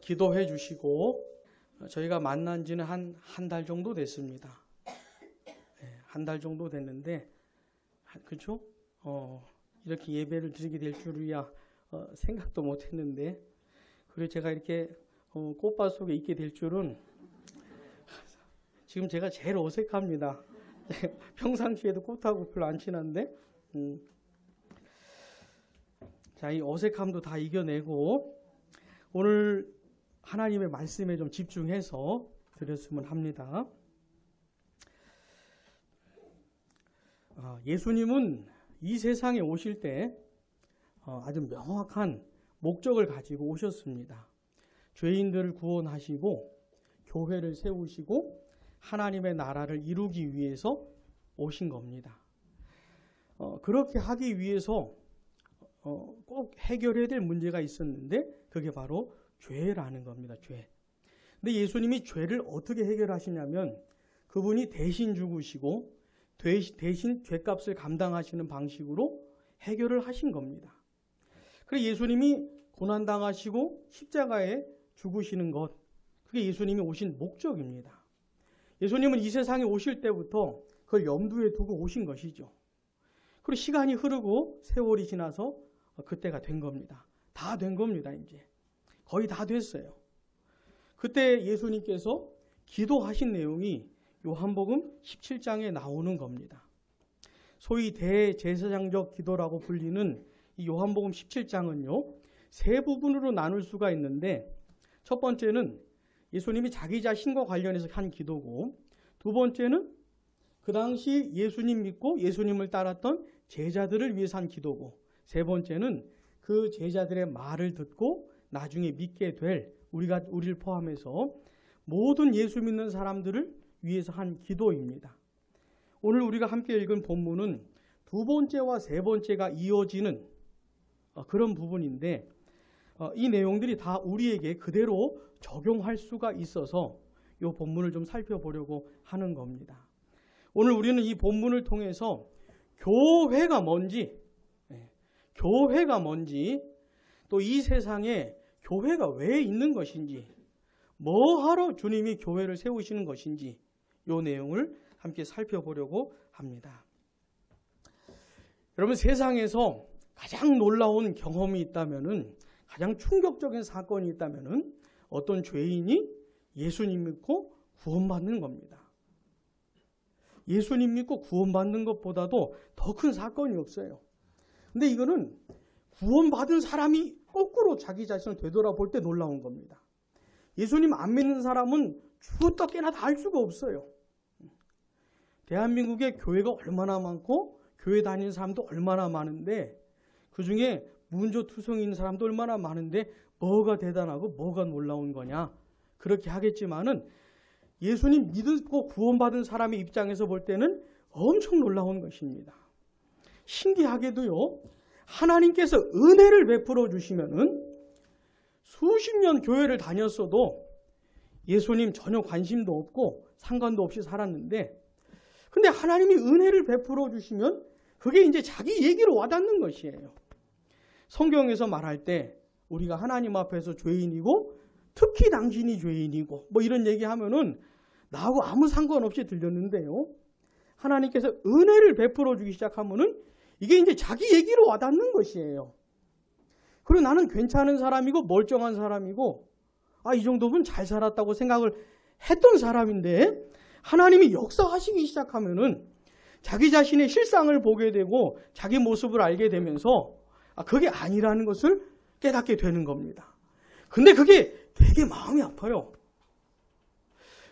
기도해 주시고 저희가 만난 지는 한 달 정도 됐습니다. 한 달 정도 됐는데, 그렇죠? 이렇게 예배를 드리게 될 줄이야 생각도 못 했는데, 그리고 제가 이렇게 꽃밭 속에 있게 될 줄은 지금 제가 제일 어색합니다. 평상시에도 꽃하고 별로 안 친한데, 자, 이 어색함도 다 이겨내고 오늘 하나님의 말씀에 좀 집중해서 드렸으면 합니다. 예수님은 이 세상에 오실 때 아주 명확한 목적을 가지고 오셨습니다. 죄인들을 구원하시고 교회를 세우시고 하나님의 나라를 이루기 위해서 오신 겁니다. 그렇게 하기 위해서 꼭 해결해야 될 문제가 있었는데 그게 바로 죄라는 겁니다. 죄. 근데 예수님이 죄를 어떻게 해결하시냐면 그분이 대신 죽으시고 대신 죄값을 감당하시는 방식으로 해결을 하신 겁니다. 그래서 예수님이 고난당하시고 십자가에 죽으시는 것, 그게 예수님이 오신 목적입니다. 예수님은 이 세상에 오실 때부터 그걸 염두에 두고 오신 것이죠. 그리고 시간이 흐르고 세월이 지나서 그때가 된 겁니다. 다 된 겁니다. 이제 거의 다 됐어요. 그때 예수님께서 기도하신 내용이 요한복음 17장에 나오는 겁니다. 소위 대제사장적 기도라고 불리는 이 요한복음 17장은요, 세 부분으로 나눌 수가 있는데, 첫 번째는 예수님이 자기 자신과 관련해서 한 기도고, 두 번째는 그 당시 예수님 믿고 예수님을 따랐던 제자들을 위해서 한 기도고, 세 번째는 그 제자들의 말을 듣고 나중에 믿게 될 우리를 포함해서 모든 예수 믿는 사람들을 위해서 한 기도입니다. 오늘 우리가 함께 읽은 본문은 두 번째와 세 번째가 이어지는 그런 부분인데, 이 내용들이 다 우리에게 그대로 적용할 수가 있어서 이 본문을 좀 살펴보려고 하는 겁니다. 오늘 우리는 이 본문을 통해서 교회가 뭔지, 또 이 세상에 교회가 왜 있는 것인지, 뭐하러 주님이 교회를 세우시는 것인지 이 내용을 함께 살펴보려고 합니다. 여러분, 세상에서 가장 놀라운 경험이 있다면은, 가장 충격적인 사건이 있다면은 어떤 죄인이 예수님 믿고 구원받는 겁니다. 예수님 믿고 구원받는 것보다도 더 큰 사건이 없어요. 근데 이거는 구원받은 사람이 거꾸로 자기 자신을 되돌아볼 때 놀라운 겁니다. 예수님 안 믿는 사람은 죽었다 깨나다 알 수가 없어요. 대한민국에 교회가 얼마나 많고 교회 다니는 사람도 얼마나 많은데, 그 중에 문조투성이 있는 사람도 얼마나 많은데 뭐가 대단하고 뭐가 놀라운 거냐, 그렇게 하겠지만은 예수님 믿고 구원받은 사람의 입장에서 볼 때는 엄청 놀라운 것입니다. 신기하게도요, 하나님께서 은혜를 베풀어 주시면은 수십 년 교회를 다녔어도 예수님 전혀 관심도 없고 상관도 없이 살았는데, 근데 하나님이 은혜를 베풀어 주시면 그게 이제 자기 얘기로 와닿는 것이에요. 성경에서 말할 때 우리가 하나님 앞에서 죄인이고 특히 당신이 죄인이고 뭐 이런 얘기하면은 나하고 아무 상관없이 들렸는데요, 하나님께서 은혜를 베풀어 주기 시작하면은 이게 이제 자기 얘기로 와닿는 것이에요. 그리고 나는 괜찮은 사람이고 멀쩡한 사람이고 이 정도면 잘 살았다고 생각을 했던 사람인데, 하나님이 역사하시기 시작하면은 자기 자신의 실상을 보게 되고 자기 모습을 알게 되면서 그게 아니라는 것을 깨닫게 되는 겁니다. 근데 그게 되게 마음이 아파요.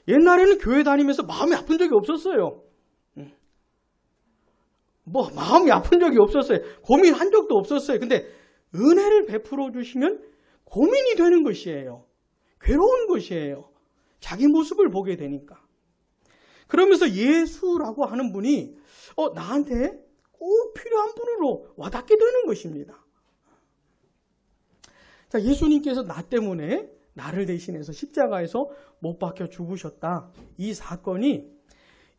옛날에는 교회 다니면서 마음이 아픈 적이 없었어요. 마음이 아픈 적이 없었어요. 고민한 적도 없었어요. 근데 은혜를 베풀어 주시면 고민이 되는 것이에요. 괴로운 것이에요. 자기 모습을 보게 되니까. 그러면서 예수라고 하는 분이 나한테 꼭 필요한 분으로 와닿게 되는 것입니다. 자, 예수님께서 나 때문에 나를 대신해서 십자가에서 못 박혀 죽으셨다. 이 사건이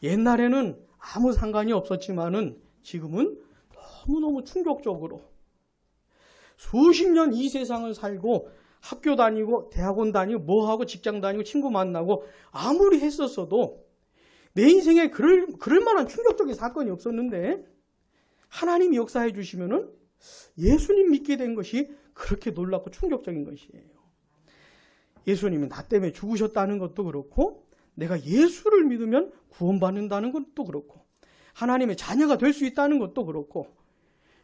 옛날에는 아무 상관이 없었지만은 지금은 너무너무 충격적으로 수십 년 이 세상을 살고 학교 다니고 대학원 다니고 뭐하고 직장 다니고 친구 만나고 아무리 했었어도 내 인생에 그럴 만한 충격적인 사건이 없었는데 하나님이 역사해 주시면은 예수님 믿게 된 것이 그렇게 놀랍고 충격적인 것이에요. 예수님이 나 때문에 죽으셨다는 것도 그렇고 내가 예수를 믿으면 구원받는다는 것도 그렇고 하나님의 자녀가 될 수 있다는 것도 그렇고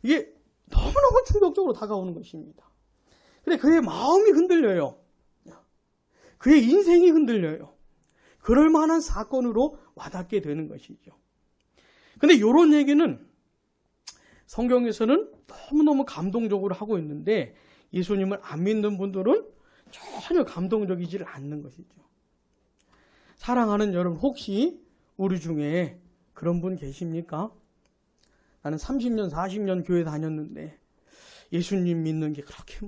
이게 너무너무 충격적으로 다가오는 것입니다. 그래 그의 마음이 흔들려요. 그의 인생이 흔들려요. 그럴 만한 사건으로 와닿게 되는 것이죠. 근데 이런 얘기는 성경에서는 너무너무 감동적으로 하고 있는데 예수님을 안 믿는 분들은 전혀 감동적이지 않는 것이죠. 사랑하는 여러분, 혹시 우리 중에 그런 분 계십니까? 나는 30년, 40년 교회 다녔는데 예수님 믿는 게 그렇게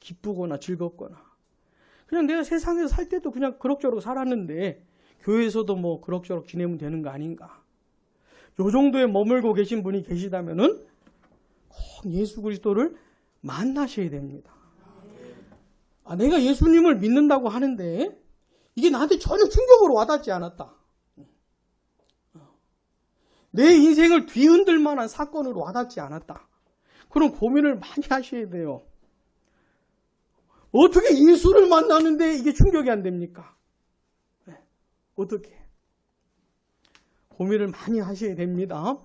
기쁘거나 즐겁거나 그냥 내가 세상에서 살 때도 그냥 그럭저럭 살았는데 교회에서도 그럭저럭 지내면 되는 거 아닌가? 요 정도에 머물고 계신 분이 계시다면은 꼭 예수 그리스도를 만나셔야 됩니다. 내가 예수님을 믿는다고 하는데 이게 나한테 전혀 충격으로 와닿지 않았다. 내 인생을 뒤흔들 만한 사건으로 와닿지 않았다. 그런 고민을 많이 하셔야 돼요. 어떻게 예수를 만나는데 이게 충격이 안 됩니까? 어떻게? 고민을 많이 하셔야 됩니다.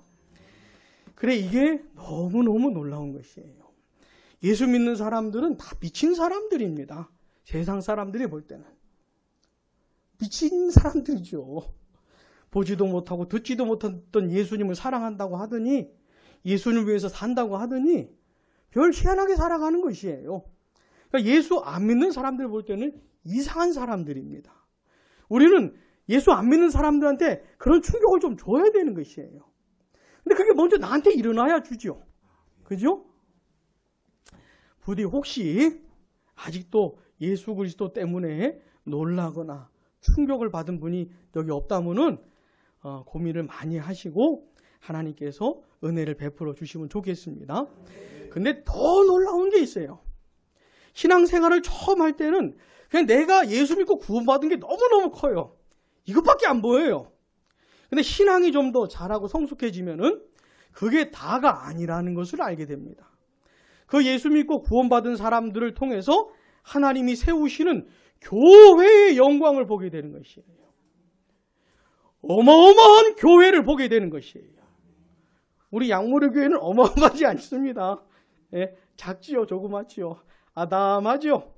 그래 이게 너무너무 놀라운 것이에요. 예수 믿는 사람들은 다 미친 사람들입니다. 세상 사람들이 볼 때는. 미친 사람들이죠. 보지도 못하고 듣지도 못했던 예수님을 사랑한다고 하더니 예수님을 위해서 산다고 하더니 별 희한하게 살아가는 것이에요. 그러니까 예수 안 믿는 사람들 볼 때는 이상한 사람들입니다. 우리는 예수 안 믿는 사람들한테 그런 충격을 좀 줘야 되는 것이에요. 근데 그게 먼저 나한테 일어나야 주죠. 그죠? 부디 혹시 아직도 예수 그리스도 때문에 놀라거나 충격을 받은 분이 여기 없다면은 고민을 많이 하시고 하나님께서 은혜를 베풀어 주시면 좋겠습니다. 근데 더 놀라운 게 있어요. 신앙생활을 처음 할 때는 그냥 내가 예수 믿고 구원받은 게 너무너무 커요. 이것밖에 안 보여요. 근데 신앙이 좀 더 잘하고 성숙해지면은 그게 다가 아니라는 것을 알게 됩니다. 그 예수 믿고 구원받은 사람들을 통해서 하나님이 세우시는 교회의 영광을 보게 되는 것이에요. 어마어마한 교회를 보게 되는 것이에요. 우리 양무리 교회는 어마어마하지 않습니다. 작지요, 조그맣지요, 아담하지요.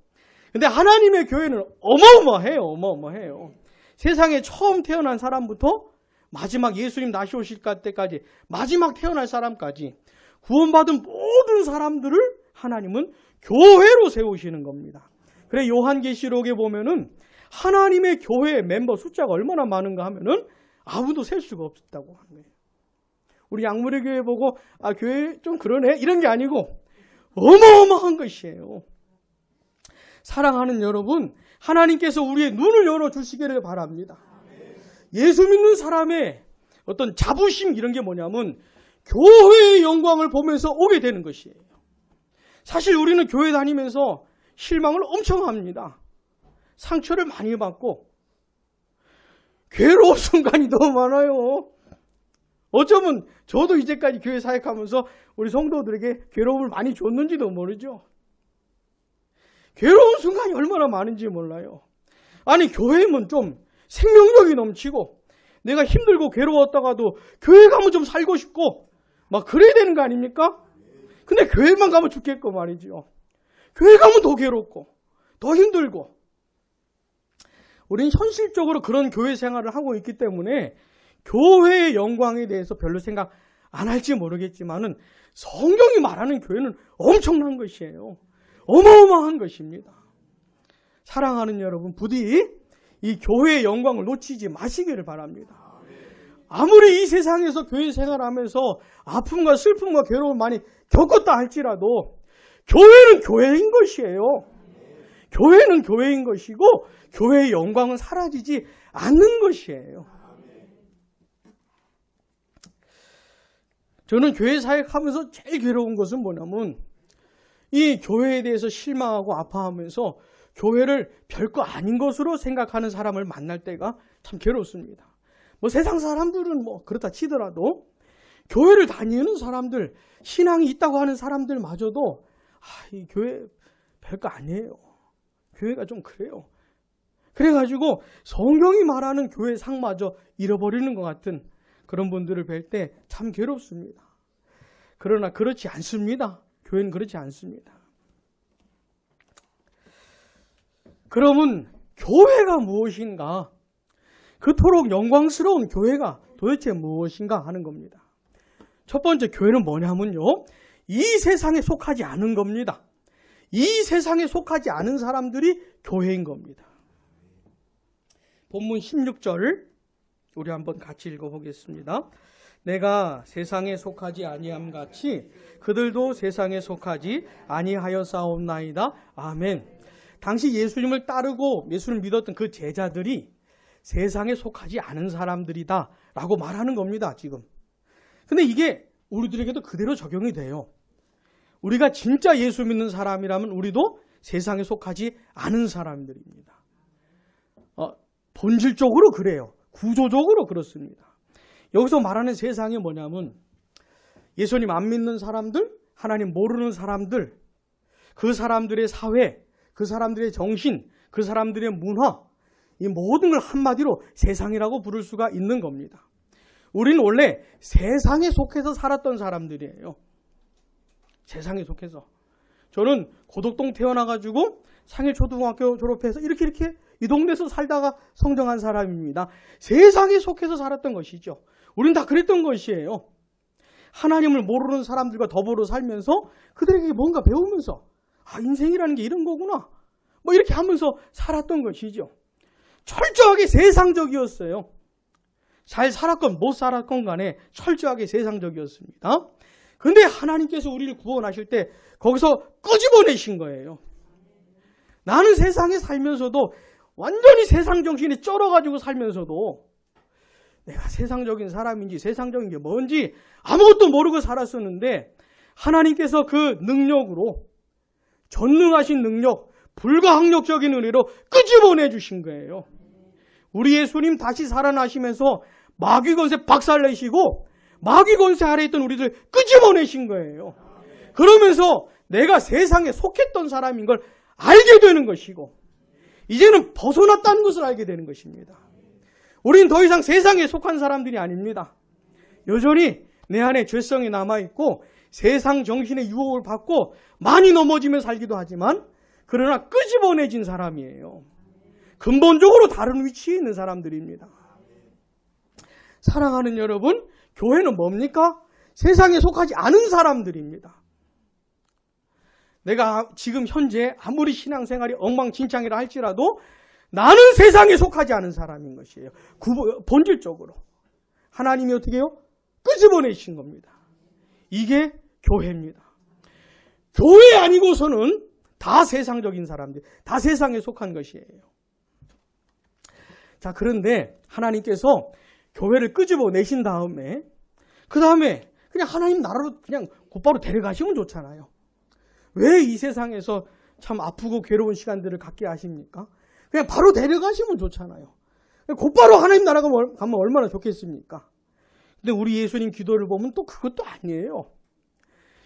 근데 하나님의 교회는 어마어마해요, 어마어마해요. 세상에 처음 태어난 사람부터 마지막 예수님 다시 오실 때까지 마지막 태어날 사람까지 구원받은 모든 사람들을 하나님은 교회로 세우시는 겁니다. 그래 요한계시록에 보면은 하나님의 교회 멤버 숫자가 얼마나 많은가 하면은 아무도 셀 수가 없다고 하는 거예요. 우리 양무리 교회 보고 교회 좀 그러네 이런 게 아니고 어마어마한 것이에요. 사랑하는 여러분, 하나님께서 우리의 눈을 열어주시기를 바랍니다. 예수 믿는 사람의 어떤 자부심 이런 게 뭐냐면 교회의 영광을 보면서 오게 되는 것이에요. 사실 우리는 교회 다니면서 실망을 엄청 합니다. 상처를 많이 받고 괴로운 순간이 너무 많아요. 어쩌면 저도 이제까지 교회 사역하면서 우리 성도들에게 괴로움을 많이 줬는지도 모르죠. 괴로운 순간이 얼마나 많은지 몰라요. 아니 교회면 좀 생명력이 넘치고 내가 힘들고 괴로웠다가도 교회 가면 좀 살고 싶고 막 그래야 되는 거 아닙니까? 근데 교회만 가면 죽겠고 말이죠. 교회 가면 더 괴롭고 더 힘들고 우리는 현실적으로 그런 교회 생활을 하고 있기 때문에 교회의 영광에 대해서 별로 생각 안 할지 모르겠지만은 성경이 말하는 교회는 엄청난 것이에요. 어마어마한 것입니다. 사랑하는 여러분, 부디 이 교회의 영광을 놓치지 마시기를 바랍니다. 아무리 이 세상에서 교회 생활하면서 아픔과 슬픔과 괴로움을 많이 겪었다 할지라도 교회는 교회인 것이에요. 교회는 교회인 것이고 교회의 영광은 사라지지 않는 것이에요. 저는 교회 사역하면서 제일 괴로운 것은 뭐냐면 이 교회에 대해서 실망하고 아파하면서 교회를 별거 아닌 것으로 생각하는 사람을 만날 때가 참 괴롭습니다. 뭐 세상 사람들은 뭐 그렇다 치더라도 교회를 다니는 사람들, 신앙이 있다고 하는 사람들마저도 이 교회 별거 아니에요. 교회가 좀 그래요. 그래가지고 성경이 말하는 교회 상마저 잃어버리는 것 같은 그런 분들을 뵐 때 참 괴롭습니다. 그러나 그렇지 않습니다. 교회는 그렇지 않습니다. 그러면 교회가 무엇인가? 그토록 영광스러운 교회가 도대체 무엇인가 하는 겁니다. 첫 번째 교회는 뭐냐면요, 이 세상에 속하지 않은 겁니다. 이 세상에 속하지 않은 사람들이 교회인 겁니다. 본문 16절 우리 한번 같이 읽어보겠습니다. 내가 세상에 속하지 아니함 같이 그들도 세상에 속하지 아니하였사옵나이다. 아멘. 당시 예수님을 따르고 예수를 믿었던 그 제자들이 세상에 속하지 않은 사람들이다 라고 말하는 겁니다. 지금. 근데 이게 우리들에게도 그대로 적용이 돼요. 우리가 진짜 예수 믿는 사람이라면 우리도 세상에 속하지 않은 사람들입니다. 본질적으로 그래요. 구조적으로 그렇습니다. 여기서 말하는 세상이 뭐냐면 예수님 안 믿는 사람들, 하나님 모르는 사람들, 그 사람들의 사회, 그 사람들의 정신, 그 사람들의 문화, 이 모든 걸 한마디로 세상이라고 부를 수가 있는 겁니다. 우리는 원래 세상에 속해서 살았던 사람들이에요. 세상에 속해서. 저는 고덕동 태어나가지고 상일초등학교 졸업해서 이렇게 이 동네에서 살다가 성장한 사람입니다. 세상에 속해서 살았던 것이죠. 우리는 다 그랬던 것이에요. 하나님을 모르는 사람들과 더불어 살면서 그들에게 뭔가 배우면서 인생이라는 게 이런 거구나. 뭐 이렇게 하면서 살았던 것이죠. 철저하게 세상적이었어요. 잘 살았건 못 살았건 간에 철저하게 세상적이었습니다. 그런데 하나님께서 우리를 구원하실 때 거기서 끄집어내신 거예요. 나는 세상에 살면서도 완전히 세상 정신에 쩔어가지고 살면서도 내가 세상적인 사람인지 세상적인 게 뭔지 아무것도 모르고 살았었는데 하나님께서 그 능력으로 전능하신 능력, 불가항력적인 은혜로 끄집어내 주신 거예요. 우리 예수님 다시 살아나시면서 마귀 권세 박살내시고 마귀 권세 아래 있던 우리들 끄집어내신 거예요. 그러면서 내가 세상에 속했던 사람인 걸 알게 되는 것이고 이제는 벗어났다는 것을 알게 되는 것입니다. 우리는 더 이상 세상에 속한 사람들이 아닙니다. 여전히 내 안에 죄성이 남아있고 세상 정신의 유혹을 받고 많이 넘어지며 살기도 하지만 그러나 끄집어내진 사람이에요. 근본적으로 다른 위치에 있는 사람들입니다. 사랑하는 여러분, 교회는 뭡니까? 세상에 속하지 않은 사람들입니다. 내가 지금 현재 아무리 신앙생활이 엉망진창이라 할지라도 나는 세상에 속하지 않은 사람인 것이에요. 본질적으로. 하나님이 어떻게 해요? 끄집어내신 겁니다. 이게 교회입니다. 교회 아니고서는 다 세상적인 사람들, 다 세상에 속한 것이에요. 자, 그런데 하나님께서 교회를 끄집어내신 다음에 그 다음에 그냥 하나님 나라로 그냥 곧바로 데려가시면 좋잖아요. 왜 이 세상에서 참 아프고 괴로운 시간들을 갖게 하십니까? 그냥 바로 데려가시면 좋잖아요. 곧바로 하나님 나라가 가면 얼마나 좋겠습니까? 근데 우리 예수님 기도를 보면 또 그것도 아니에요.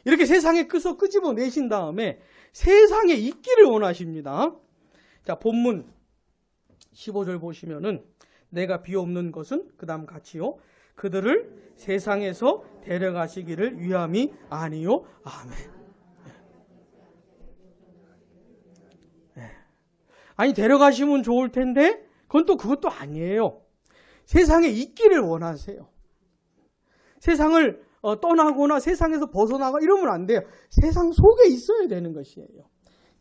이렇게 세상에 끄집어내신 다음에 세상에 있기를 원하십니다. 자, 본문 15절 보시면은 내가 비옵는 것은 그 다음 같이요. 그들을 세상에서 데려가시기를 위함이 아니요. 아멘. 아니 데려가시면 좋을 텐데 그건 또 그것도 아니에요. 세상에 있기를 원하세요. 세상을 떠나거나 세상에서 벗어나가 이러면 안 돼요. 세상 속에 있어야 되는 것이에요.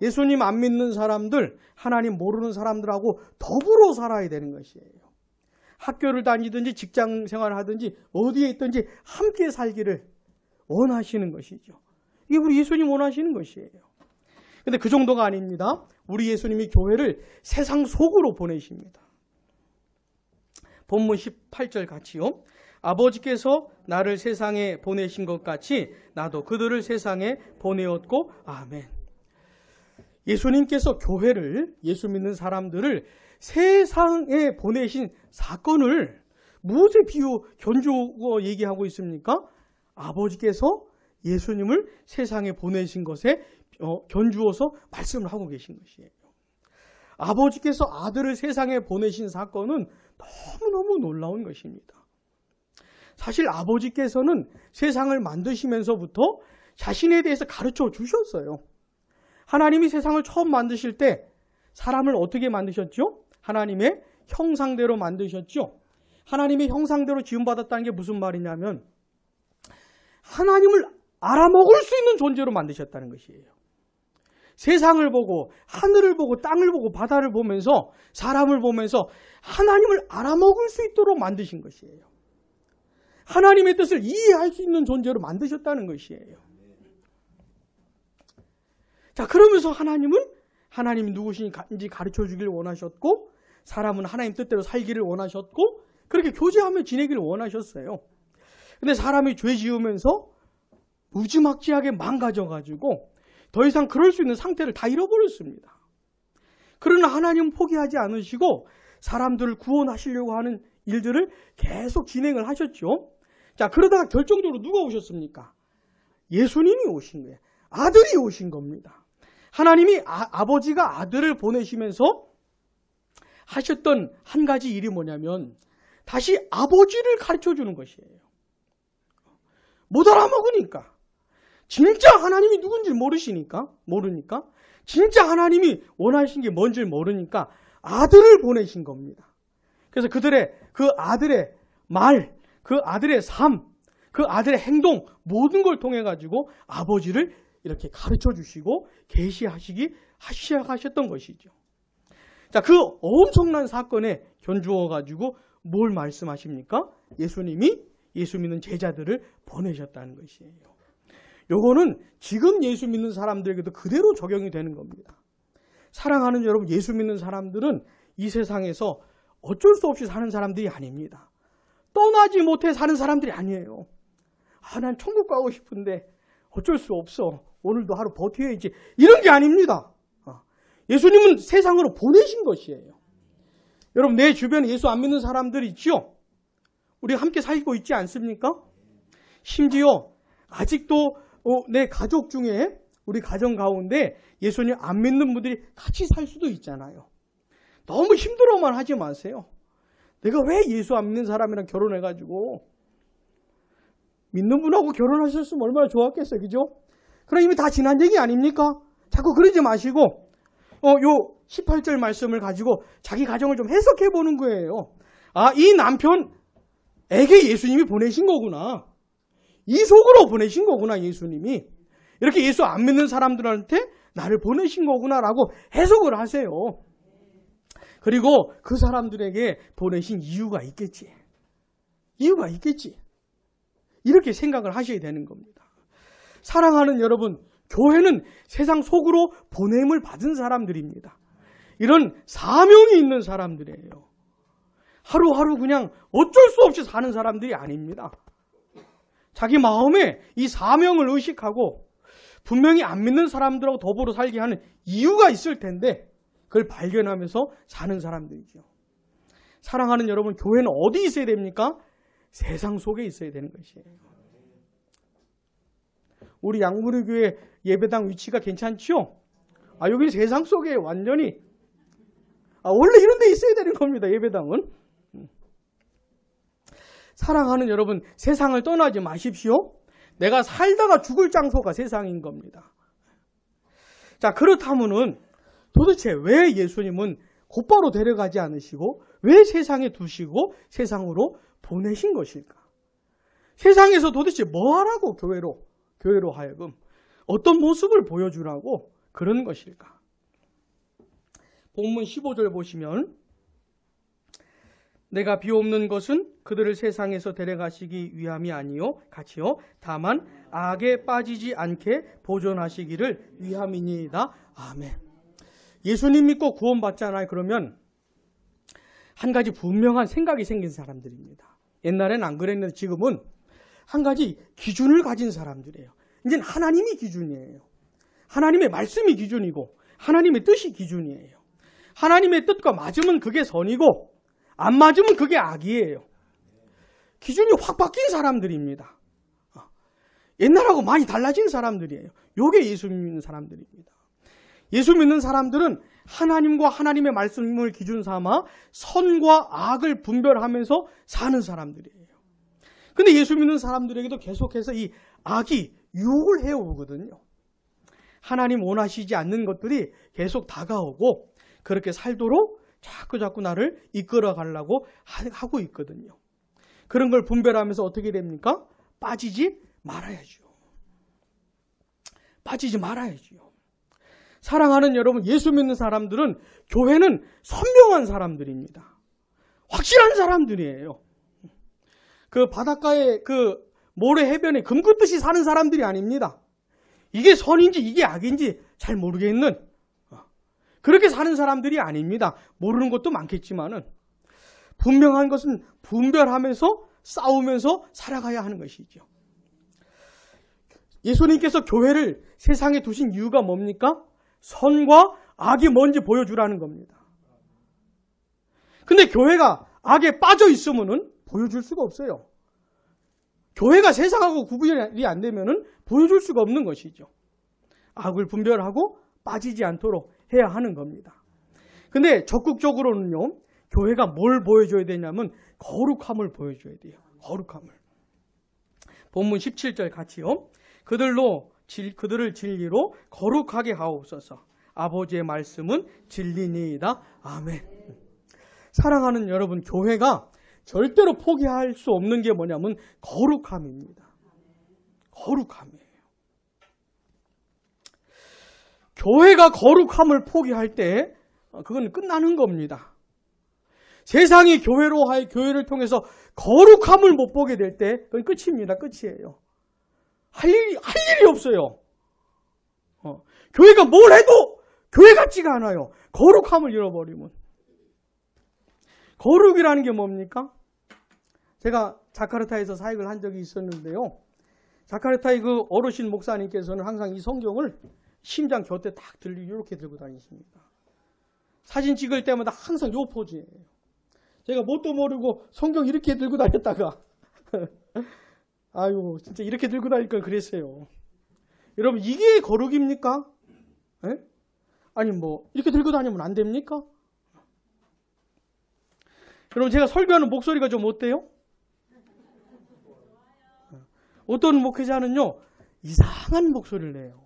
예수님 안 믿는 사람들, 하나님 모르는 사람들하고 더불어 살아야 되는 것이에요. 학교를 다니든지 직장 생활을 하든지 어디에 있든지 함께 살기를 원하시는 것이죠. 이게 우리 예수님 원하시는 것이에요. 근데 그 정도가 아닙니다. 우리 예수님이 교회를 세상 속으로 보내십니다. 본문 18절 같이요. 아버지께서 나를 세상에 보내신 것 같이 나도 그들을 세상에 보내었고 아멘. 예수님께서 교회를, 예수 믿는 사람들을 세상에 보내신 사건을 무엇에 견주어 얘기하고 있습니까? 아버지께서 예수님을 세상에 보내신 것에 견주어서 말씀을 하고 계신 것이에요. 아버지께서 아들을 세상에 보내신 사건은 너무너무 놀라운 것입니다. 사실 아버지께서는 세상을 만드시면서부터 자신에 대해서 가르쳐 주셨어요. 하나님이 세상을 처음 만드실 때 사람을 어떻게 만드셨죠? 하나님의 형상대로 만드셨죠. 하나님의 형상대로 지음받았다는 게 무슨 말이냐면 하나님을 알아먹을 수 있는 존재로 만드셨다는 것이에요. 세상을 보고 하늘을 보고 땅을 보고 바다를 보면서 사람을 보면서 하나님을 알아먹을 수 있도록 만드신 것이에요. 하나님의 뜻을 이해할 수 있는 존재로 만드셨다는 것이에요. 자, 그러면서 하나님이 누구신지 가르쳐 주기를 원하셨고 사람은 하나님 뜻대로 살기를 원하셨고 그렇게 교제하며 지내기를 원하셨어요. 근데 사람이 죄 지으면서 무지막지하게 망가져가지고 더 이상 그럴 수 있는 상태를 다 잃어버렸습니다. 그러나 하나님은 포기하지 않으시고 사람들을 구원하시려고 하는 일들을 계속 진행을 하셨죠. 자, 그러다가 결정적으로 누가 오셨습니까? 예수님이 오신 거예요. 아들이 오신 겁니다. 하나님이 아버지가 아들을 보내시면서 하셨던 한 가지 일이 뭐냐면 다시 아버지를 가르쳐 주는 것이에요. 못 알아먹으니까. 진짜 하나님이 누군지 모르니까 진짜 하나님이 원하신 게 뭔지 모르니까 아들을 보내신 겁니다. 그래서 그 아들의 말, 그 아들의 삶, 그 아들의 행동 모든 걸 통해 가지고 아버지를 이렇게 가르쳐 주시고 계시하셨던 것이죠. 자, 그 엄청난 사건에 견주어 가지고 뭘 말씀하십니까? 예수님이 예수 믿는 제자들을 보내셨다는 것이에요. 요거는 지금 예수 믿는 사람들에게도 그대로 적용이 되는 겁니다. 사랑하는 여러분, 예수 믿는 사람들은 이 세상에서 어쩔 수 없이 사는 사람들이 아닙니다. 떠나지 못해 사는 사람들이 아니에요. 난 천국 가고 싶은데 어쩔 수 없어. 오늘도 하루 버텨야지. 이런 게 아닙니다. 예수님은 세상으로 보내신 것이에요. 여러분, 내 주변에 예수 안 믿는 사람들 있죠? 우리가 함께 살고 있지 않습니까? 심지어 아직도 내 가족 중에 우리 가정 가운데 예수님 안 믿는 분들이 같이 살 수도 있잖아요. 너무 힘들어만 하지 마세요. 내가 왜 예수 안 믿는 사람이랑 결혼해가지고 믿는 분하고 결혼하셨으면 얼마나 좋았겠어요. 그죠? 그럼 이미 다 지난 얘기 아닙니까? 자꾸 그러지 마시고 요 18절 말씀을 가지고 자기 가정을 좀 해석해 보는 거예요. 이 남편에게 예수님이 보내신 거구나. 이 속으로 보내신 거구나, 예수님이. 이렇게 예수 안 믿는 사람들한테 나를 보내신 거구나라고 해석을 하세요. 그리고 그 사람들에게 보내신 이유가 있겠지. 이렇게 생각을 하셔야 되는 겁니다. 사랑하는 여러분, 교회는 세상 속으로 보냄을 받은 사람들입니다. 이런 사명이 있는 사람들이에요. 하루하루 그냥 어쩔 수 없이 사는 사람들이 아닙니다. 자기 마음에 이 사명을 의식하고 분명히 안 믿는 사람들하고 더불어 살게 하는 이유가 있을 텐데 그걸 발견하면서 사는 사람들이죠. 사랑하는 여러분, 교회는 어디 있어야 됩니까? 세상 속에 있어야 되는 것이에요. 우리 양무리교회 예배당 위치가 괜찮죠? 여기 세상 속에 완전히 원래 이런 데 있어야 되는 겁니다. 예배당은. 사랑하는 여러분, 세상을 떠나지 마십시오. 내가 살다가 죽을 장소가 세상인 겁니다. 자, 그렇다면은 도대체 왜 예수님은 곧바로 데려가지 않으시고 왜 세상에 두시고 세상으로 보내신 것일까? 세상에서 도대체 뭐 하라고 교회로 하여금 어떤 모습을 보여주라고 그런 것일까? 본문 15절 보시면 내가 비옵는 것은 그들을 세상에서 데려가시기 위함이 아니요 같이요 다만 악에 빠지지 않게 보존하시기를 위함이니이다. 아멘. 예수님 믿고 구원받잖아요. 그러면 한 가지 분명한 생각이 생긴 사람들입니다. 옛날엔 안 그랬는데 지금은 한 가지 기준을 가진 사람들이에요. 이제는 하나님이 기준이에요. 하나님의 말씀이 기준이고 하나님의 뜻이 기준이에요. 하나님의 뜻과 맞으면 그게 선이고 안 맞으면 그게 악이에요. 기준이 확 바뀐 사람들입니다. 옛날하고 많이 달라진 사람들이에요. 요게 예수 믿는 사람들입니다. 예수 믿는 사람들은 하나님과 하나님의 말씀을 기준 삼아 선과 악을 분별하면서 사는 사람들이에요. 근데 예수 믿는 사람들에게도 계속해서 이 악이 유혹을 해오거든요. 하나님 원하시지 않는 것들이 계속 다가오고 그렇게 살도록 자꾸 나를 이끌어 가려고 하고 있거든요. 그런 걸 분별하면서 어떻게 됩니까? 빠지지 말아야죠. 빠지지 말아야죠. 사랑하는 여러분, 예수 믿는 사람들은 교회는 선명한 사람들입니다. 확실한 사람들이에요. 그 바닷가에 그 모래 해변에 금 긋듯이 사는 사람들이 아닙니다. 이게 선인지 이게 악인지 잘 모르겠는 그렇게 사는 사람들이 아닙니다. 모르는 것도 많겠지만은 분명한 것은 분별하면서 싸우면서 살아가야 하는 것이죠. 예수님께서 교회를 세상에 두신 이유가 뭡니까? 선과 악이 뭔지 보여주라는 겁니다. 근데 교회가 악에 빠져 있으면은 보여줄 수가 없어요. 교회가 세상하고 구분이 안 되면은 보여줄 수가 없는 것이죠. 악을 분별하고 빠지지 않도록 해야 하는 겁니다. 근데 적극적으로는요, 교회가 뭘 보여줘야 되냐면 거룩함을 보여줘야 돼요. 거룩함을. 본문 17절 같이요. 그들을 진리로 거룩하게 하옵소서. 아버지의 말씀은 진리니이다. 아멘. 사랑하는 여러분, 교회가 절대로 포기할 수 없는 게 뭐냐면 거룩함입니다. 거룩함이에요. 교회가 거룩함을 포기할 때 그건 끝나는 겁니다. 세상이 교회를 통해서 거룩함을 못 보게 될 때 그건 끝입니다. 끝이에요. 할 일이 없어요. 교회가 뭘 해도 교회 같지가 않아요. 거룩함을 잃어버리면. 거룩이라는 게 뭡니까? 제가 자카르타에서 사역을 한 적이 있었는데요. 자카르타의 그 어르신 목사님께서는 항상 이 성경을 심장 곁에 딱 이렇게 들고 다니십니다. 사진 찍을 때마다 항상 요 포즈예요. 제가 뭣도 모르고 성경 이렇게 들고 다녔다가 아유 진짜 이렇게 들고 다닐 걸 그랬어요. 여러분 이게 거룩입니까? 에? 아니 뭐 이렇게 들고 다니면 안 됩니까? 여러분 제가 설교하는 목소리가 좀 어때요? 어떤 목회자는요 이상한 목소리를 내요.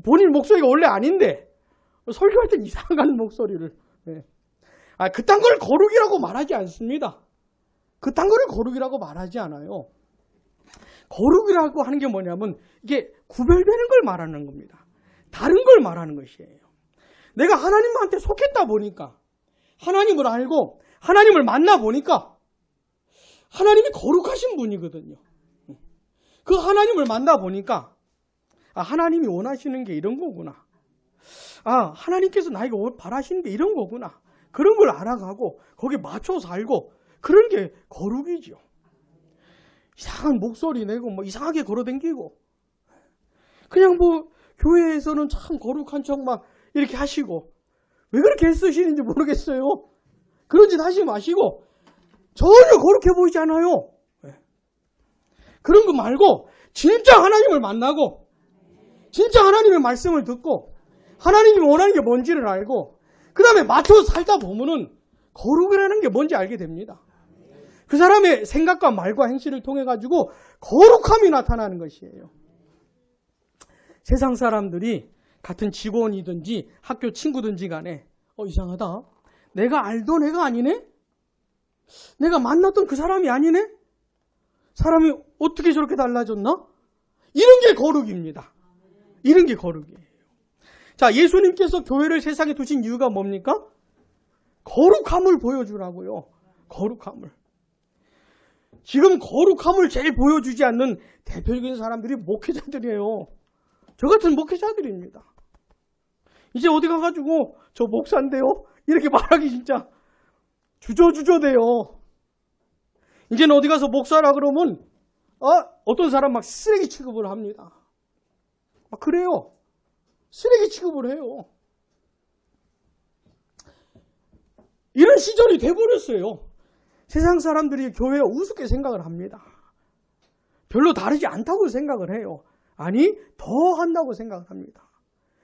본인 목소리가 원래 아닌데 설교할 땐 이상한 목소리를. 네. 그딴 걸 거룩이라고 말하지 않습니다. 그딴 거를 거룩이라고 말하지 않아요. 거룩이라고 하는 게 뭐냐면 이게 구별되는 걸 말하는 겁니다. 다른 걸 말하는 것이에요. 내가 하나님한테 속했다 보니까 하나님을 알고 하나님을 만나 보니까 하나님이 거룩하신 분이거든요. 그 하나님을 만나 보니까 하나님이 원하시는 게 이런 거구나. 하나님께서 나에게 바라시는 게 이런 거구나. 그런 걸 알아가고 거기에 맞춰 살고 그런 게 거룩이죠. 이상한 목소리 내고 뭐 이상하게 걸어다니고 그냥 뭐 교회에서는 참 거룩한 척 막 이렇게 하시고 왜 그렇게 애쓰시는지 모르겠어요. 그런 짓 하지 마시고 전혀 거룩해 보이지 않아요. 그런 거 말고 진짜 하나님을 만나고 진짜 하나님의 말씀을 듣고 하나님이 원하는 게 뭔지를 알고 그 다음에 맞춰서 살다 보면은 거룩이라는 게 뭔지 알게 됩니다. 그 사람의 생각과 말과 행실을 통해 가지고 거룩함이 나타나는 것이에요. 세상 사람들이 같은 직원이든지 학교 친구든지 간에 이상하다. 내가 알던 애가 아니네? 내가 만났던 그 사람이 아니네? 사람이 어떻게 저렇게 달라졌나? 이런 게 거룩입니다. 이런 게 거룩이에요. 자, 예수님께서 교회를 세상에 두신 이유가 뭡니까? 거룩함을 보여주라고요. 거룩함을. 지금 거룩함을 제일 보여주지 않는 대표적인 사람들이 목회자들이에요. 저 같은 목회자들입니다. 이제 어디 가가지고 저 목사인데요? 이렇게 말하기 진짜 주저돼요. 이제는 어디 가서 목사라 그러면 어떤 사람 막 쓰레기 취급을 합니다. 그래요. 쓰레기 취급을 해요. 이런 시절이 돼버렸어요. 세상 사람들이 교회에 우습게 생각을 합니다. 별로 다르지 않다고 생각을 해요. 아니, 더 한다고 생각을 합니다.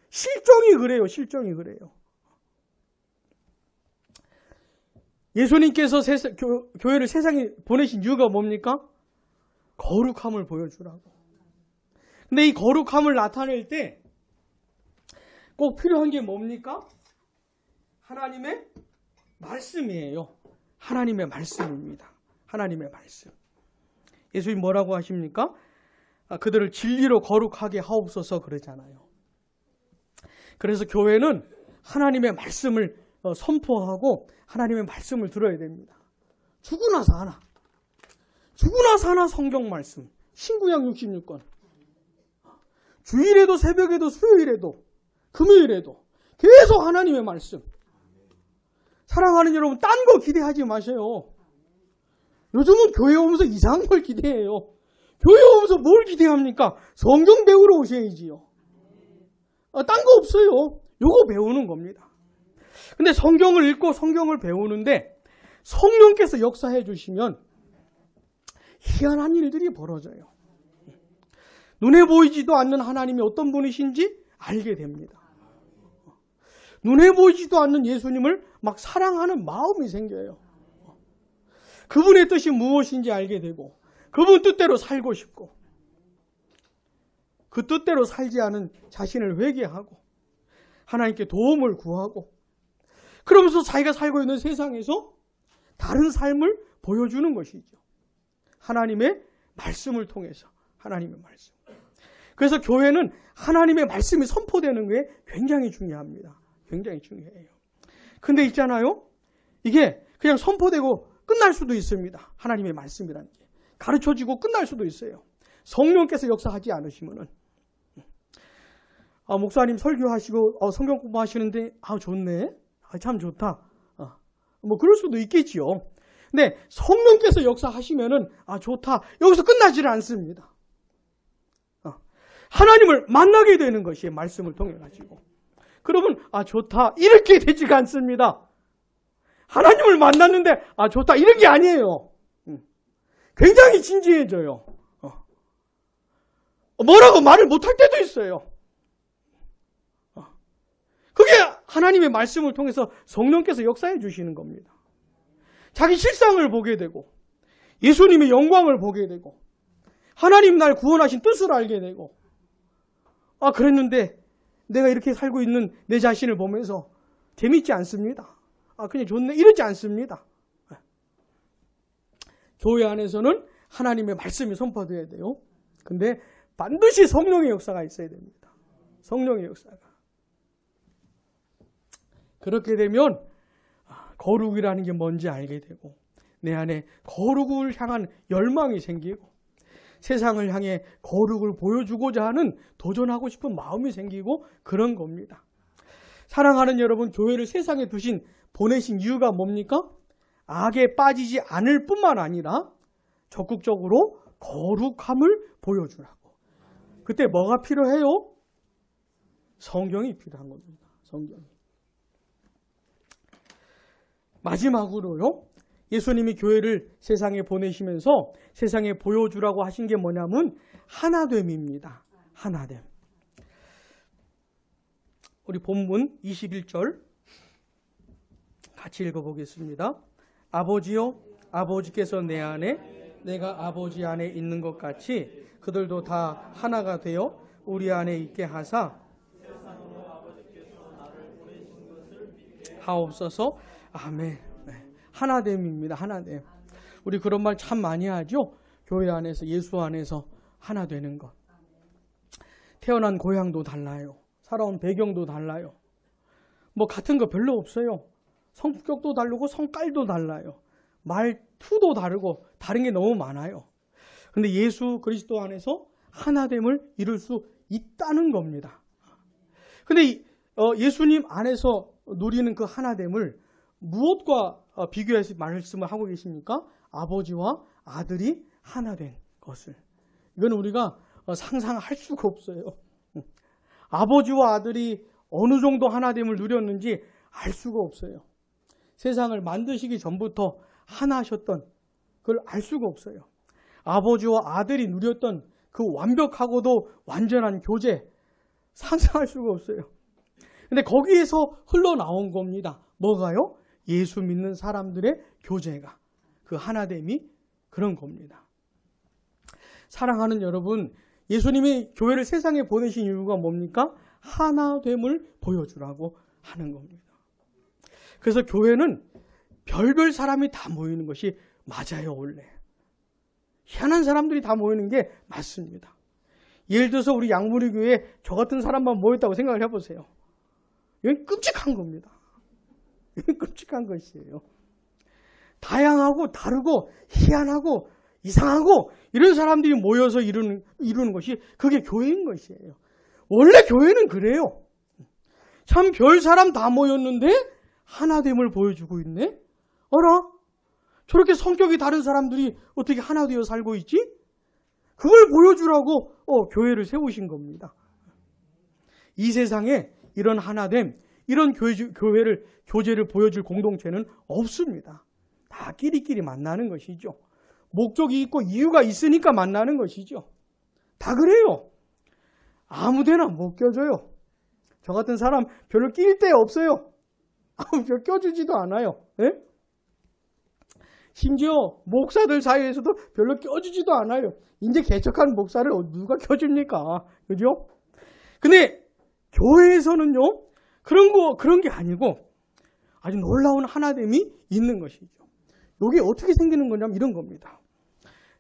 실정이 그래요. 실정이 그래요. 예수님께서 교회를 세상에 보내신 이유가 뭡니까? 거룩함을 보여주라고. 근데 이 거룩함을 나타낼 때 꼭 필요한 게 뭡니까? 하나님의 말씀이에요. 하나님의 말씀입니다. 하나님의 말씀. 예수님 뭐라고 하십니까? 그들을 진리로 거룩하게 하옵소서 그러잖아요. 그래서 교회는 하나님의 말씀을 선포하고 하나님의 말씀을 들어야 됩니다. 죽으나 사나. 죽으나 사나 성경 말씀. 신구약 66권. 주일에도 새벽에도 수요일에도 금요일에도 계속 하나님의 말씀. 사랑하는 여러분, 딴 거 기대하지 마세요. 요즘은 교회 오면서 이상한 걸 기대해요. 교회 오면서 뭘 기대합니까? 성경 배우러 오셔야지요. 딴 거 없어요. 요거 배우는 겁니다. 근데 성경을 읽고 성경을 배우는데 성령께서 역사해 주시면 희한한 일들이 벌어져요. 눈에 보이지도 않는 하나님이 어떤 분이신지 알게 됩니다. 눈에 보이지도 않는 예수님을 막 사랑하는 마음이 생겨요. 그분의 뜻이 무엇인지 알게 되고 그분 뜻대로 살고 싶고 그 뜻대로 살지 않은 자신을 회개하고 하나님께 도움을 구하고 그러면서 자기가 살고 있는 세상에서 다른 삶을 보여주는 것이죠. 하나님의 말씀을 통해서 하나님의 말씀. 그래서 교회는 하나님의 말씀이 선포되는 게 굉장히 중요합니다. 굉장히 중요해요. 근데 있잖아요. 이게 그냥 선포되고 끝날 수도 있습니다. 하나님의 말씀이라는 게. 가르쳐지고 끝날 수도 있어요. 성령께서 역사하지 않으시면은. 목사님 설교하시고 성경 공부하시는데 좋네. 참 좋다. 뭐 그럴 수도 있겠지요. 근데 성령께서 역사하시면은 좋다. 여기서 끝나지를 않습니다. 하나님을 만나게 되는 것이 말씀을 통해 가지고. 그러면 좋다 이렇게 되지가 않습니다. 하나님을 만났는데 좋다 이런 게 아니에요. 굉장히 진지해져요. 뭐라고 말을 못할 때도 있어요. 그게 하나님의 말씀을 통해서 성령께서 역사해 주시는 겁니다. 자기 실상을 보게 되고 예수님의 영광을 보게 되고 하나님 날 구원하신 뜻을 알게 되고 그랬는데 내가 이렇게 살고 있는 내 자신을 보면서 재밌지 않습니다. 그냥 좋네. 이러지 않습니다. 교회 안에서는 하나님의 말씀이 선포되어야 돼요. 근데 반드시 성령의 역사가 있어야 됩니다. 성령의 역사가. 그렇게 되면 거룩이라는 게 뭔지 알게 되고 내 안에 거룩을 향한 열망이 생기고 세상을 향해 거룩을 보여주고자 하는 도전하고 싶은 마음이 생기고 그런 겁니다. 사랑하는 여러분, 교회를 세상에 보내신 이유가 뭡니까? 악에 빠지지 않을 뿐만 아니라 적극적으로 거룩함을 보여주라고. 그때 뭐가 필요해요? 성경이 필요한 겁니다. 성경이. 마지막으로요. 예수님이 교회를 세상에 보내시면서 세상에 보여주라고 하신 게 뭐냐면 하나됨입니다. 하나됨. 우리 본문 21절 같이 읽어보겠습니다. 아버지요, 아버지께서 내 안에 내가 아버지 안에 있는 것 같이 그들도 다 하나가 되어 우리 안에 있게 하사 하옵소서. 아멘. 하나됨입니다. 하나됨. 우리 그런 말 참 많이 하죠. 교회 안에서 예수 안에서 하나 되는 것. 태어난 고향도 달라요. 살아온 배경도 달라요. 뭐 같은 거 별로 없어요. 성격도 다르고 성깔도 달라요. 말투도 다르고 다른 게 너무 많아요. 근데 예수 그리스도 안에서 하나됨을 이룰 수 있다는 겁니다. 근데 예수님 안에서 누리는 그 하나됨을 무엇과 비교해서 말씀을 하고 계십니까? 아버지와 아들이 하나 된 것을. 이건 우리가 상상할 수가 없어요. 아버지와 아들이 어느 정도 하나됨을 누렸는지 알 수가 없어요. 세상을 만드시기 전부터 하나셨던 그걸 알 수가 없어요. 아버지와 아들이 누렸던 그 완벽하고도 완전한 교제 상상할 수가 없어요. 근데 거기에서 흘러나온 겁니다. 뭐가요? 예수 믿는 사람들의 교제가, 그 하나됨이 그런 겁니다. 사랑하는 여러분, 예수님이 교회를 세상에 보내신 이유가 뭡니까? 하나됨을 보여주라고 하는 겁니다. 그래서 교회는 별별 사람이 다 모이는 것이 맞아요, 원래. 희한한 사람들이 다 모이는 게 맞습니다. 예를 들어서 우리 양무리 교회에 저 같은 사람만 모였다고 생각을 해보세요. 이건 끔찍한 겁니다. 이건 끔찍한 것이에요. 다양하고 다르고 희한하고 이상하고 이런 사람들이 모여서 이루는 것이 그게 교회인 것이에요. 원래 교회는 그래요. 참 별 사람 다 모였는데 하나됨을 보여주고 있네? 어라? 저렇게 성격이 다른 사람들이 어떻게 하나 되어 살고 있지? 그걸 보여주라고 교회를 세우신 겁니다. 이 세상에 이런 하나됨, 이런 교제를 보여줄 공동체는 없습니다. 다 끼리끼리 만나는 것이죠. 목적이 있고 이유가 있으니까 만나는 것이죠. 다 그래요. 아무데나 못 껴줘요. 저 같은 사람 별로 낄 데 없어요. 별 껴주지도 않아요. 네? 심지어 목사들 사이에서도 별로 껴주지도 않아요. 이제 개척한 목사를 누가 껴줍니까? 그죠? 근데 교회에서는요, 그런 게 아니고 아주 놀라운 하나됨이 있는 것이죠. 이게 어떻게 생기는 거냐면 이런 겁니다.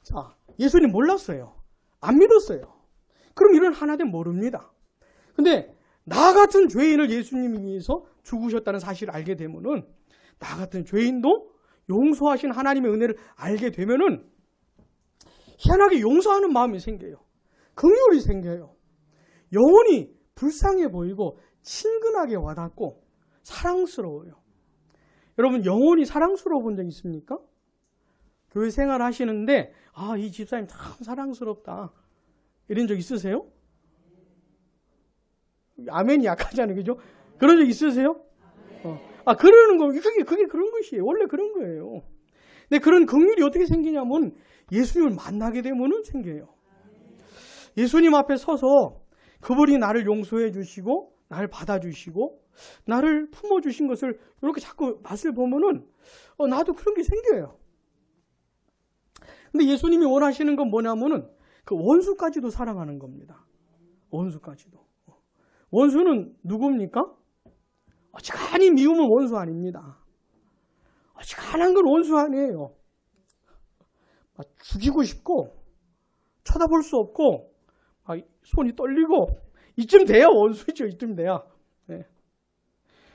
자, 예수님 몰랐어요. 안 믿었어요. 그럼 이런 하나됨 모릅니다. 근데 나 같은 죄인을 예수님이 위해서 죽으셨다는 사실을 알게 되면은 나 같은 죄인도 용서하신 하나님의 은혜를 알게 되면은 희한하게 용서하는 마음이 생겨요. 긍휼이 생겨요. 영혼이 불쌍해 보이고 친근하게 와닿고 사랑스러워요. 여러분, 영혼이 사랑스러워 본 적 있습니까? 교회 생활 하시는데 이 집사님 참 사랑스럽다 이런 적 있으세요? 아멘이 약하잖아요. 그죠? 그런 적 있으세요? 그러는 거, 그게 그런 것이에요. 원래 그런 거예요. 근데 그런 긍휼이 어떻게 생기냐면 예수님을 만나게 되면은 생겨요. 예수님 앞에 서서 그분이 나를 용서해 주시고 나를 받아주시고 나를 품어주신 것을 이렇게 자꾸 맛을 보면은 나도 그런 게 생겨요. 근데 예수님이 원하시는 건 뭐냐면은 그 원수까지도 사랑하는 겁니다. 원수까지도. 원수는 누굽니까? 어지간히 미우면 원수 아닙니다. 어지간한 건 원수 아니에요. 죽이고 싶고 쳐다볼 수 없고 손이 떨리고 이쯤 돼야 원수죠. 이쯤 돼야. 네.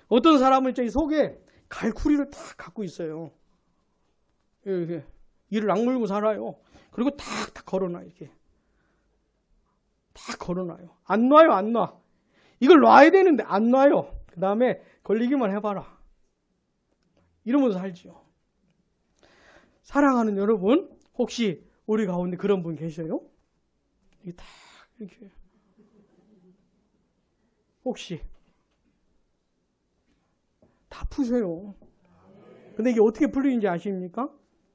어떤 사람은 저기 속에 갈쿠리를 탁 갖고 있어요. 이렇게 이를 악물고 살아요. 그리고 탁 걸어놔 이렇게. 탁 걸어놔요. 안 놔요, 안 놔. 이걸 놔야 되는데 안 놔요. 그 다음에 걸리기만 해봐라. 이러면서 살지요. 사랑하는 여러분, 혹시 우리 가운데 그런 분 계셔요? 이게 딱 이렇게. 혹시 다 푸세요. 근데 이게 어떻게 풀리는지 아십니까?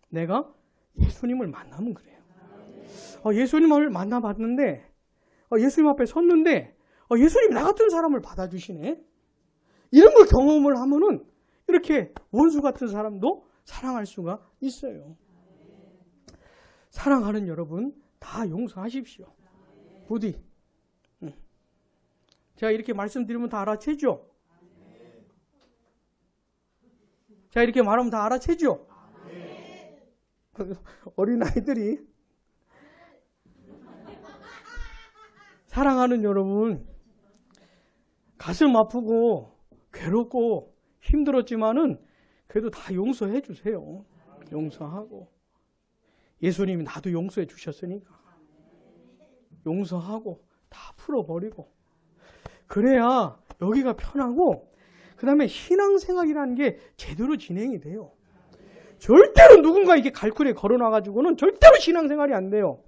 내가 예수님을 만나면 그래요. 예수님을 만나봤는데 예수님 앞에 섰는데 예수님 나 같은 사람을 받아주시네. 이런 걸 경험을 하면은 이렇게 원수 같은 사람도 사랑할 수가 있어요. 사랑하는 여러분 다 용서하십시오. 부디. 제가 이렇게 말씀드리면 다 알아채죠? 제가 이렇게 말하면 다 알아채죠? 어린아이들이 사랑하는 여러분 가슴 아프고 괴롭고 힘들었지만은 그래도 다 용서해 주세요. 용서하고 예수님이 나도 용서해 주셨으니까 용서하고 다 풀어버리고 그래야 여기가 편하고 그 다음에 신앙생활이라는 게 제대로 진행이 돼요. 절대로 누군가 이게 갈쿨에 걸어놔가지고는 절대로 신앙생활이 안 돼요.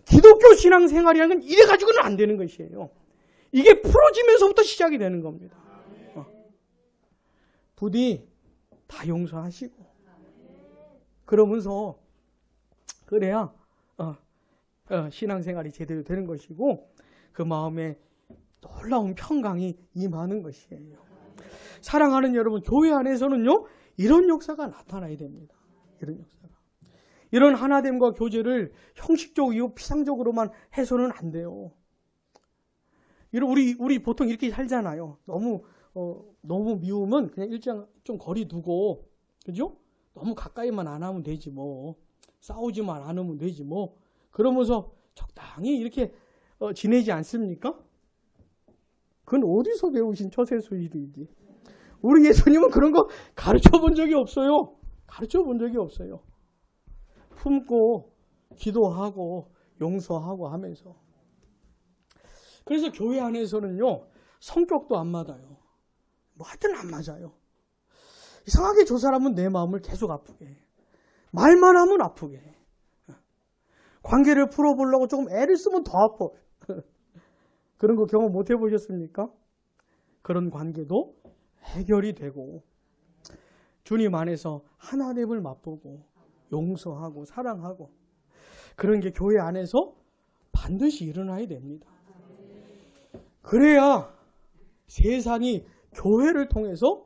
기독교 신앙생활이라는 건 이래가지고는 안 되는 것이에요. 이게 풀어지면서부터 시작이 되는 겁니다. 부디 다 용서하시고 그러면서 그래야 신앙생활이 제대로 되는 것이고 그 마음에 놀라운 평강이 임하는 것이에요. 사랑하는 여러분, 교회 안에서는요 이런 역사가 나타나야 됩니다. 이런 역사가. 이런 하나됨과 교제를 형식적이고 피상적으로만 해서는 안 돼요. 우리 보통 이렇게 살잖아요. 너무 미우면 그냥 일정 좀 거리 두고, 그죠? 너무 가까이만 안 하면 되지 뭐. 싸우지만 않으면 되지 뭐. 그러면서 적당히 이렇게 지내지 않습니까? 그건 어디서 배우신 처세술이지? 우리 예수님은 그런 거 가르쳐 본 적이 없어요. 가르쳐 본 적이 없어요. 품고 기도하고 용서하고 하면서. 그래서 교회 안에서는요 성격도 안 맞아요. 뭐 하여튼 안 맞아요. 이상하게 저 사람은 내 마음을 계속 아프게 해. 말만 하면 아프게 해. 관계를 풀어보려고 조금 애를 쓰면 더 아파. 그런 거 경험 못 해보셨습니까? 그런 관계도 해결이 되고 주님 안에서 하나됨을 맛보고 용서하고 사랑하고 그런 게 교회 안에서 반드시 일어나야 됩니다. 그래야 세상이 교회를 통해서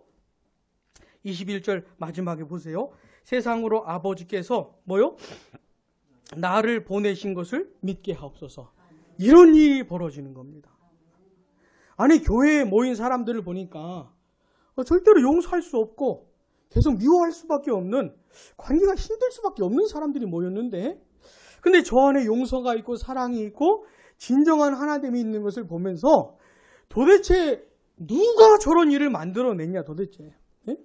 21절 마지막에 보세요. 세상으로 아버지께서 뭐요? 나를 보내신 것을 믿게 하옵소서. 이런 일이 벌어지는 겁니다. 아니 교회에 모인 사람들을 보니까 절대로 용서할 수 없고 계속 미워할 수밖에 없는, 관계가 힘들 수밖에 없는 사람들이 모였는데, 근데 저 안에 용서가 있고 사랑이 있고 진정한 하나됨이 있는 것을 보면서 도대체 누가 저런 일을 만들어냈냐 도대체. 예?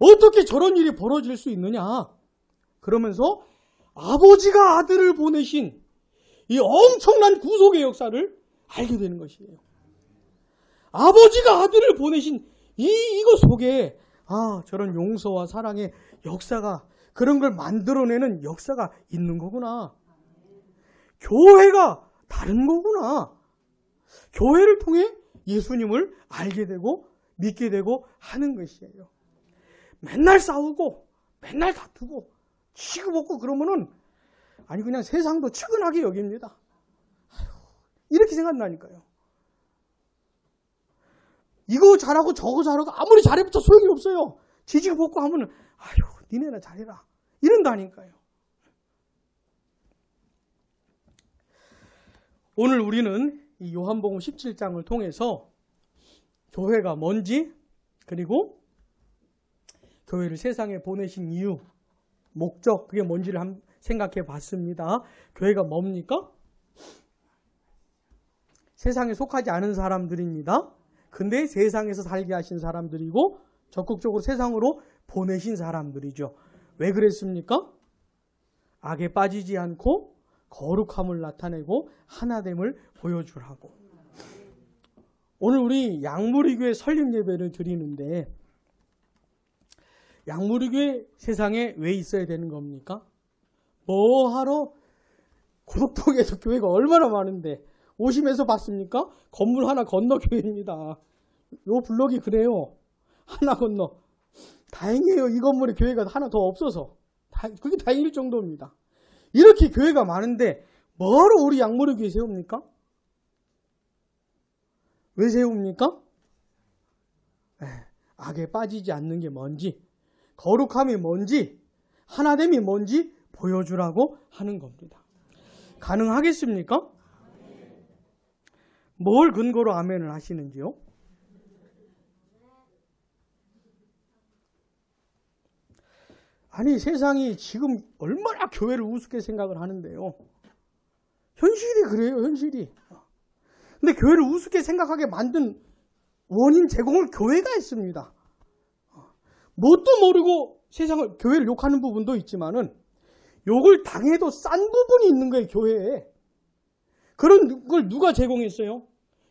어떻게 저런 일이 벌어질 수 있느냐. 그러면서 아버지가 아들을 보내신 이 엄청난 구속의 역사를 알게 되는 것이에요. 아버지가 아들을 보내신 이거 속에 저런 용서와 사랑의 역사가, 그런 걸 만들어내는 역사가 있는 거구나. 교회가 다른 거구나. 교회를 통해 예수님을 알게 되고 믿게 되고 하는 것이에요. 맨날 싸우고 맨날 다투고 치고받고 그러면은 그냥 세상도 측은하게 여깁니다. 이렇게 생각나니까요. 이거 잘하고 저거 잘하고 아무리 잘해봤자 소용이 없어요. 지지고 볶고 하면은 니네나 잘해라 이런다니까요. 오늘 우리는 이 요한복음 17장을 통해서 교회가 뭔지, 그리고 교회를 세상에 보내신 이유, 목적, 그게 뭔지를 한번 생각해 봤습니다. 교회가 뭡니까? 세상에 속하지 않은 사람들입니다. 근데 세상에서 살게 하신 사람들이고 적극적으로 세상으로 보내신 사람들이죠. 왜 그랬습니까? 악에 빠지지 않고 거룩함을 나타내고 하나됨을 보여주라고. 오늘 우리 양무리교회 설립 예배를 드리는데, 양무리교회 세상에 왜 있어야 되는 겁니까? 뭐하러? 고덕동에서 교회가 얼마나 많은데 오심에서 봤습니까? 건물 하나 건너 교회입니다. 요 블록이 그래요. 하나 건너. 다행이에요. 이 건물에 교회가 하나 더 없어서. 그게 다행일 정도입니다. 이렇게 교회가 많은데 뭐하러 우리 양무리교회 세웁니까? 왜 세웁니까? 악에 빠지지 않는 게 뭔지, 거룩함이 뭔지, 하나됨이 뭔지 보여주라고 하는 겁니다. 가능하겠습니까? 뭘 근거로 아멘을 하시는지요? 세상이 지금 얼마나 교회를 우습게 생각을 하는데요. 현실이 그래요, 현실이. 근데 교회를 우습게 생각하게 만든 원인 제공을 교회가 했습니다. 뭣도 모르고 세상을, 교회를 욕하는 부분도 있지만은 욕을 당해도 싼 부분이 있는 거예요, 교회에. 그런 걸 누가 제공했어요?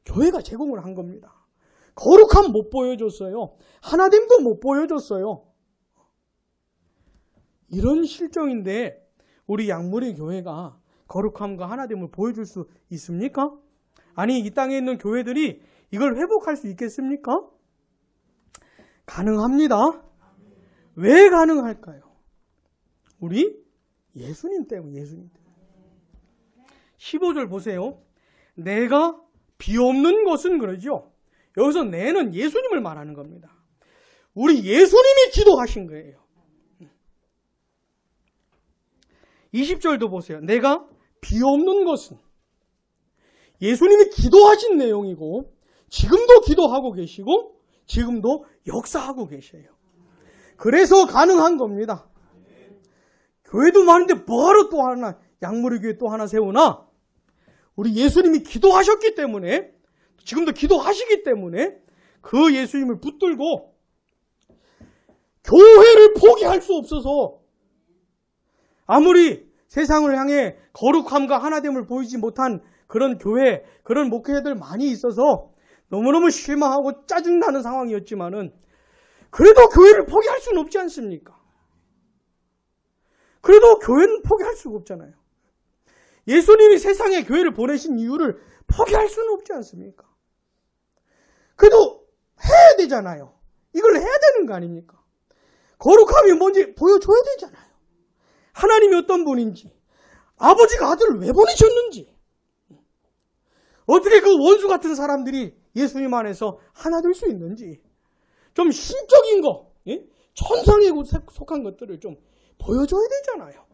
교회가 제공을 한 겁니다. 거룩함 못 보여줬어요. 하나됨도 못 보여줬어요. 이런 실정인데 우리 양무리 교회가 거룩함과 하나됨을 보여줄 수 있습니까? 아니, 이 땅에 있는 교회들이 이걸 회복할 수 있겠습니까? 가능합니다. 왜 가능할까요? 우리 예수님 때문에, 예수님 때문에. 15절 보세요. 내가 비옵는 것은 그러죠. 여기서 내는 예수님을 말하는 겁니다. 우리 예수님이 기도하신 거예요. 20절도 보세요. 내가 비옵는 것은 예수님이 기도하신 내용이고 지금도 기도하고 계시고 지금도 역사하고 계셔요. 그래서 가능한 겁니다. 교회도 많은데 뭐하러 또 하나 양무리 교회 또 하나 세우나? 우리 예수님이 기도하셨기 때문에 지금도 기도하시기 때문에 그 예수님을 붙들고 교회를 포기할 수 없어서 아무리 세상을 향해 거룩함과 하나됨을 보이지 못한 그런 교회, 그런 목회자들 많이 있어서 너무너무 실망하고 짜증나는 상황이었지만은 그래도 교회를 포기할 수는 없지 않습니까? 그래도 교회는 포기할 수가 없잖아요. 예수님이 세상에 교회를 보내신 이유를 포기할 수는 없지 않습니까? 그래도 해야 되잖아요. 이걸 해야 되는 거 아닙니까? 거룩함이 뭔지 보여줘야 되잖아요. 하나님이 어떤 분인지, 아버지가 아들을 왜 보내셨는지, 어떻게 그 원수 같은 사람들이 예수님 안에서 하나 될 수 있는지, 좀 신적인 거, 천상에 속한 것들을 좀 보여줘야 되잖아요.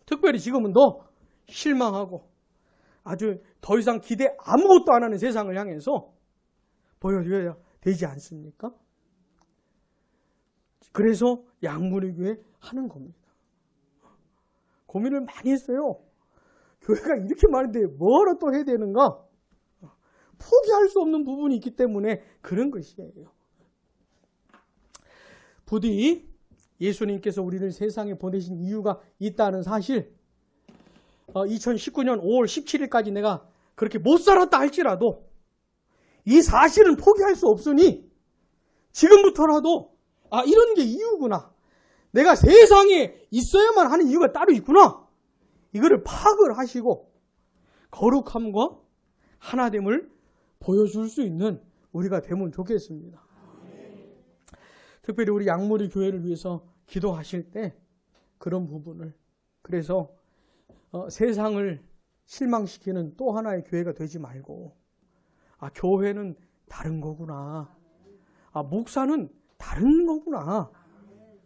특별히 지금은 더 실망하고 아주 더 이상 기대 아무것도 안 하는 세상을 향해서 보여줘야 되지 않습니까? 그래서 양무리교회 하는 겁니다. 고민을 많이 했어요. 교회가 이렇게 많은데 뭐라 또 해야 되는가? 포기할 수 없는 부분이 있기 때문에 그런 것이에요. 부디 예수님께서 우리를 세상에 보내신 이유가 있다는 사실, 2019년 5월 17일까지 내가 그렇게 못 살았다 할지라도 이 사실은 포기할 수 없으니 지금부터라도 이런 게 이유구나. 내가 세상에 있어야만 하는 이유가 따로 있구나. 이거를 파악을 하시고 거룩함과 하나됨을 보여줄 수 있는 우리가 되면 좋겠습니다. 특별히 우리 양무리 교회를 위해서 기도하실 때 그런 부분을, 그래서 세상을 실망시키는 또 하나의 교회가 되지 말고 교회는 다른 거구나. 목사는 다른 거구나.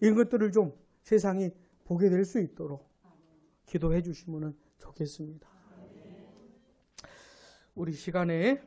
이런 것들을 좀 세상이 보게 될 수 있도록 기도해 주시면 좋겠습니다. 우리 시간에